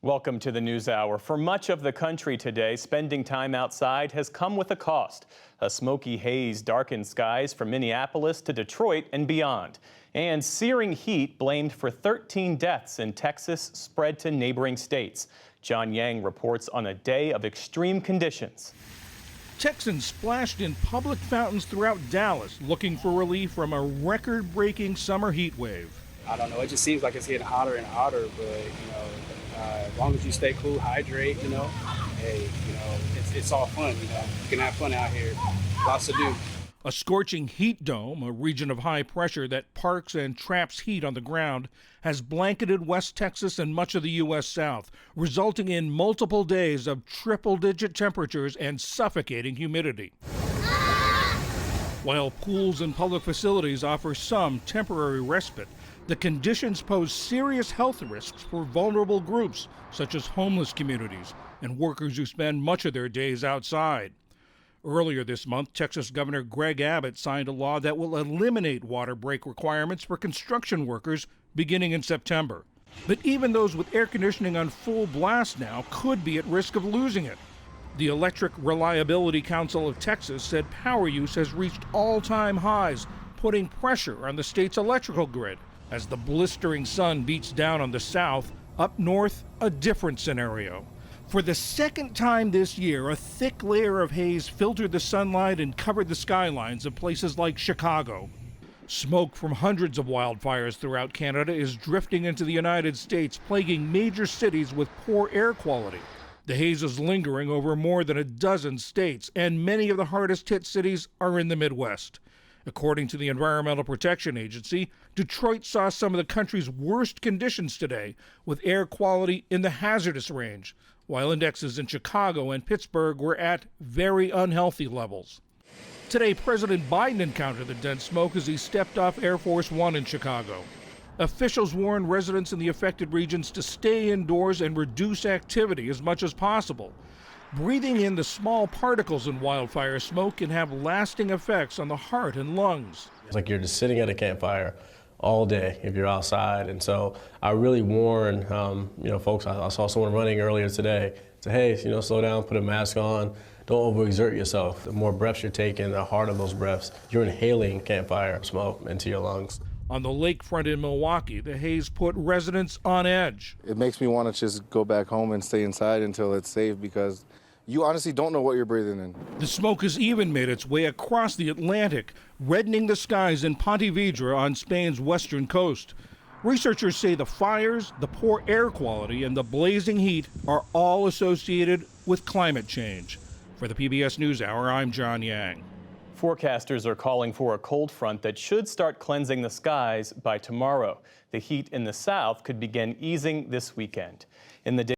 Welcome to the News Hour. For much of the country today, spending time outside has come with a cost. A smoky haze darkened skies from Minneapolis to Detroit and beyond. And searing heat blamed for 13 deaths in Texas spread to neighboring states. John Yang reports on a day of extreme conditions. Texans splashed in public fountains throughout Dallas looking for relief from a record-breaking summer heat wave. I don't know, it just seems like it's getting hotter and hotter, but, as long as you stay cool, hydrate, hey, it's all fun, You can have fun out here, lots to do. A scorching heat dome, a region of high pressure that parks and traps heat on the ground, has blanketed West Texas and much of the U.S. South, resulting in multiple days of triple-digit temperatures and suffocating humidity. While pools and public facilities offer some temporary respite, the conditions pose serious health risks for vulnerable groups, such as homeless communities and workers who spend much of their days outside. Earlier this month, Texas Governor Greg Abbott signed a law that will eliminate water break requirements for construction workers beginning in September. But even those with air conditioning on full blast now could be at risk of losing it. The Electric Reliability Council of Texas said power use has reached all-time highs, putting pressure on the state's electrical grid. As the blistering sun beats down on the south, up north, a different scenario. For the second time this year, a thick layer of haze filtered the sunlight and covered the skylines of places like Chicago. Smoke from hundreds of wildfires throughout Canada is drifting into the United States, plaguing major cities with poor air quality. The haze is lingering over more than a dozen states, and many of the hardest hit cities are in the Midwest. According to the Environmental Protection Agency, Detroit saw some of the country's worst conditions today, with air quality in the hazardous range, while indexes in Chicago and Pittsburgh were at very unhealthy levels. Today, President Biden encountered the dense smoke as he stepped off Air Force One in Chicago. Officials warned residents in the affected regions to stay indoors and reduce activity as much as possible. Breathing in the small particles in wildfire smoke can have lasting effects on the heart and lungs. It's like you're just sitting at a campfire all day if you're outside. And so I really warn, folks, I saw someone running earlier today, say, hey, slow down, put a mask on, don't overexert yourself. The more breaths you're taking, the harder those breaths, you're inhaling campfire smoke into your lungs. On the lakefront in Milwaukee, the haze put residents on edge. It makes me want to just go back home and stay inside until it's safe because you honestly don't know what you're breathing in. The smoke has even made its way across the Atlantic, reddening the skies in Pontevedra on Spain's western coast. Researchers say the fires, the poor air quality, and the blazing heat are all associated with climate change. For the PBS NewsHour, I'm John Yang. Forecasters are calling for a cold front that should start cleansing the skies by tomorrow. The heat in the south could begin easing this weekend. In the